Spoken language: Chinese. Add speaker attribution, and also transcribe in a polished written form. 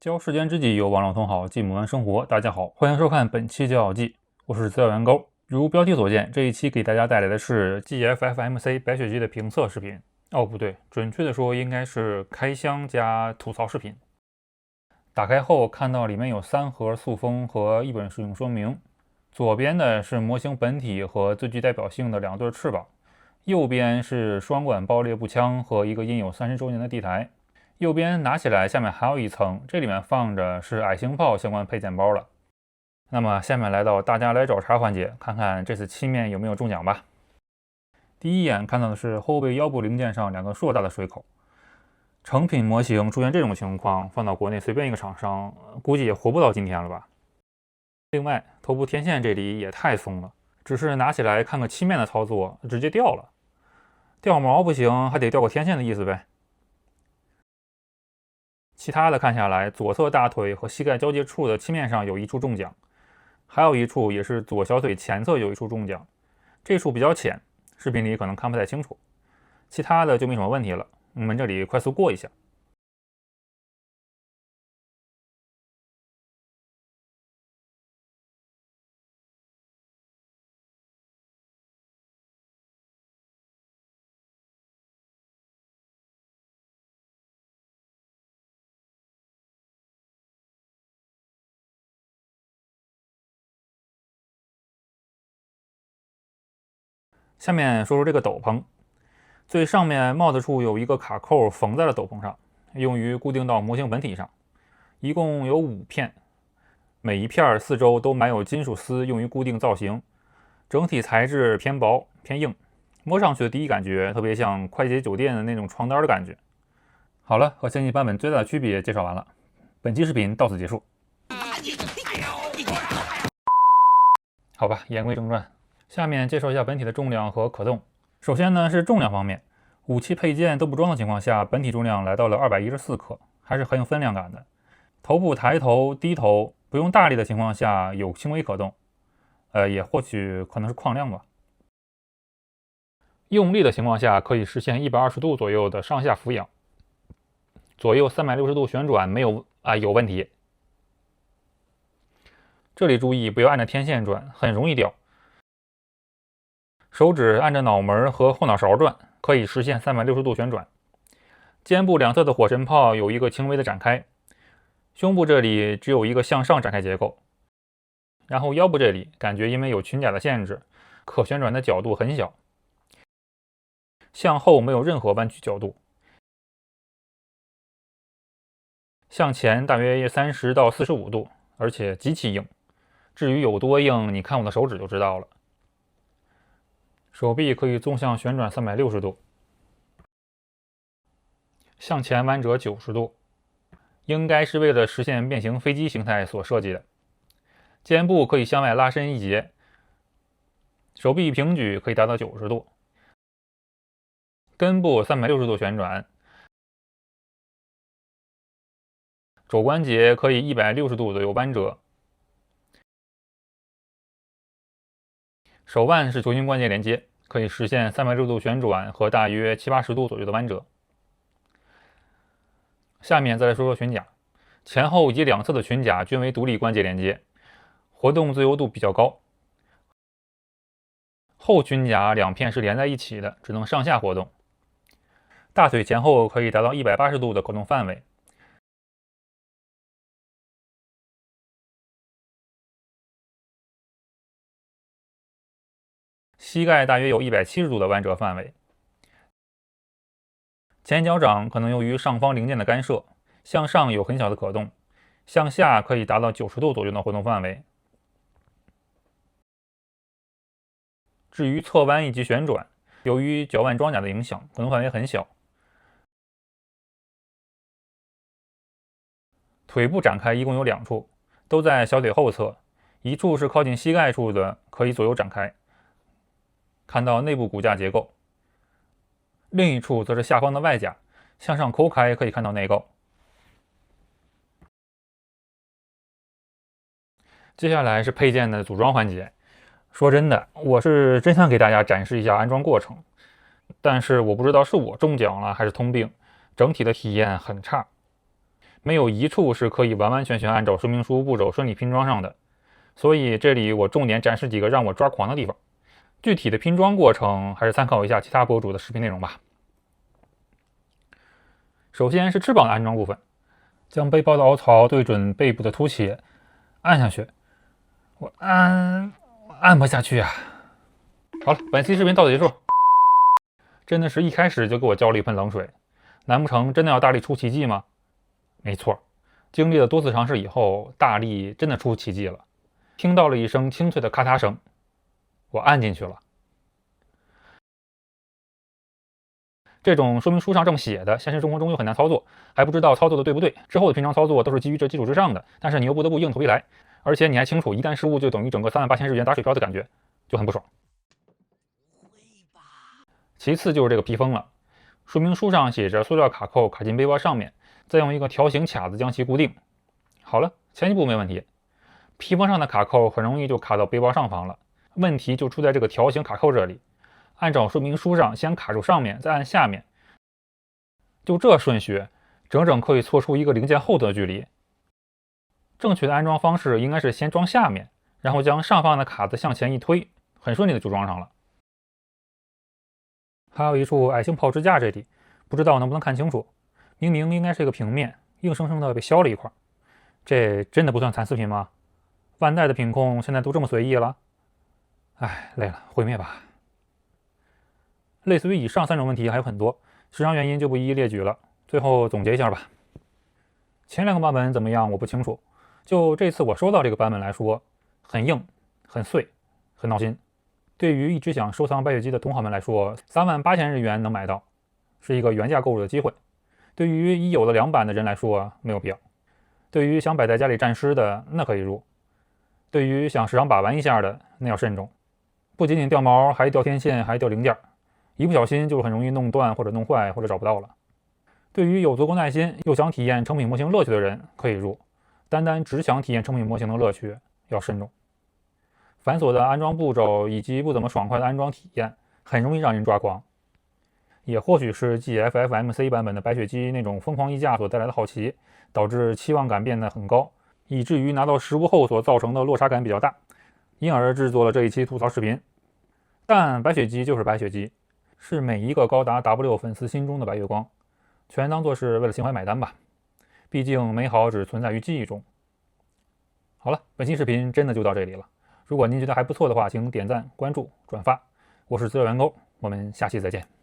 Speaker 1: 交世间知己，有网络同好，继母湾生活。大家好，欢迎收看本期教记，我是资料员高。如标题所见，这一期给大家带来的是 GFFMC 白雪姬的评测视频。哦，不对，准确的说应该是开箱加吐槽视频。打开后看到里面有3盒塑封和1本使用说明，左边的是模型本体和最具代表性的2对翅膀，右边是双管爆裂步枪和一个印有30周年的地台。右边拿起来，下面还有一层，这里面放着是矮星炮相关配件包了。那么下面来到大家来找茬环节，看看这次漆面有没有中奖吧。第一眼看到的是后背腰部零件上2个硕大的水口，成品模型出现这种情况，放到国内随便一个厂商，估计也活不到今天了吧。另外，头部天线这里也太松了，只是拿起来看个漆面的操作，直接掉了。掉毛不行，还得掉个天线的意思呗。其他的看下来，左侧大腿和膝盖交接处的漆面上有一处中奖，还有一处也是左小腿前侧有一处中奖，这处比较浅，视频里可能看不太清楚。其他的就没什么问题了，我们这里快速过一下。下面说说这个斗篷，最上面帽子处有一个卡扣缝在了斗篷上，用于固定到模型本体上，一共有5片，每一片四周都埋有金属丝，用于固定造型。整体材质偏薄偏硬，摸上去的第一感觉特别像快捷酒店的那种床单的感觉。好了，和先进版本最大的区别介绍完了，本期视频到此结束。好吧，言归正传，下面介绍一下本体的重量和可动。首先呢是重量方面，武器配件都不装的情况下，本体重量来到了214克，还是很有分量感的。头部抬头低头不用大力的情况下有轻微可动，也或许可能是矿量吧。用力的情况下可以实现120度左右的上下俯仰，左右360度旋转没有有问题。这里注意不要按着天线转，很容易掉。手指按着脑门和后脑勺转，可以实现360度旋转。肩部两侧的火神炮有一个轻微的展开，胸部这里只有一个向上展开结构，然后腰部这里感觉因为有裙甲的限制，可旋转的角度很小，向后没有任何弯曲角度，向前大约30到45度，而且极其硬。至于有多硬，你看我的手指就知道了。手臂可以纵向旋转360度，向前弯折90度，应该是为了实现变形飞机形态所设计的。肩部可以向外拉伸1节，手臂平举可以达到90度，根部360度旋转，肘关节可以160度左右弯折，手腕是球形关节连接，可以实现360度旋转和大约70-80度左右的弯折。下面再来说说裙甲，前后以及两侧的裙甲均为独立关节连接，活动自由度比较高。后裙甲2片是连在一起的，只能上下活动。大腿前后可以达到180度的可动范围。膝盖大约有170度的弯折范围。前脚掌可能由于上方零件的干涉，向上有很小的可动，向下可以达到90度左右的活动范围。至于侧弯以及旋转，由于脚腕装甲的影响，可动范围很小。腿部展开一共有2处，都在小腿后侧，一处是靠近膝盖处的，可以左右展开，看到内部骨架结构。另一处则是下方的外甲，向上抠开可以看到内构。接下来是配件的组装环节。说真的，我是真想给大家展示一下安装过程，但是我不知道是我中奖了还是通病，整体的体验很差。没有一处是可以完完全全按照说明书步骤顺利拼装上的。所以这里我重点展示几个让我抓狂的地方，具体的拼装过程还是参考一下其他博主的视频内容吧。首先是翅膀的安装部分，将背包的凹槽对准背部的凸起，按下去。我按不下去啊！好了，本期视频到此结束。真的是一开始就给我浇了一盆冷水，难不成真的要大力出奇迹吗？没错，经历了多次尝试以后，大力真的出奇迹了。听到了一声清脆的咔嚓声，我按进去了。这种说明书上这么写的，现实生活中又很难操作，还不知道操作的对不对。之后的平常操作都是基于这基础之上的，但是你又不得不硬头皮来，而且你还清楚，一旦失误就等于整个38000日元打水漂的感觉，就很不爽。其次就是这个披风了，说明书上写着塑料卡扣卡进背包上面，再用一个条形卡子将其固定。好了，前一步没问题，披风上的卡扣很容易就卡到背包上方了，问题就出在这个条形卡扣这里。按照说明书上，先卡住上面，再按下面，就这顺序，整整可以错出一个零件厚度的距离。正确的安装方式应该是先装下面，然后将上方的卡子向前一推，很顺利的就装上了。还有一处矮星炮支架这里，不知道能不能看清楚，明明应该是一个平面，硬生生的被削了一块，这真的不算残次品吗？万代的品控现在都这么随意了？哎，累了，毁灭吧。类似于以上3种问题还有很多，时长原因就不一一列举了。最后总结一下吧。前2个版本怎么样我不清楚，就这次我收到这个版本来说，很硬、很碎、很闹心。对于一直想收藏白雪机的同好们来说，38000日元能买到，是一个原价购入的机会。对于已有的2版的人来说，没有必要。对于想摆在家里站尸的，那可以入。对于想时常把玩一下的，那要慎重。不仅仅掉毛，还掉天线，还掉零件，一不小心就很容易弄断或者弄坏或者找不到了。对于有足够耐心又想体验成品模型乐趣的人，可以入。单单只想体验成品模型的乐趣，要慎重。繁琐的安装步骤以及不怎么爽快的安装体验，很容易让人抓狂。也或许是 GFFMC 版本的白雪机那种疯狂溢价所带来的好奇，导致期望感变得很高，以至于拿到实物后所造成的落差感比较大，因而制作了这一期吐槽视频。但白雪机就是白雪机，是每一个高达 W 粉丝心中的白月光，全当作是为了情怀买单吧。毕竟美好只存在于记忆中。好了，本期视频真的就到这里了。如果您觉得还不错的话，请点赞、关注、转发。我是资料员工，我们下期再见。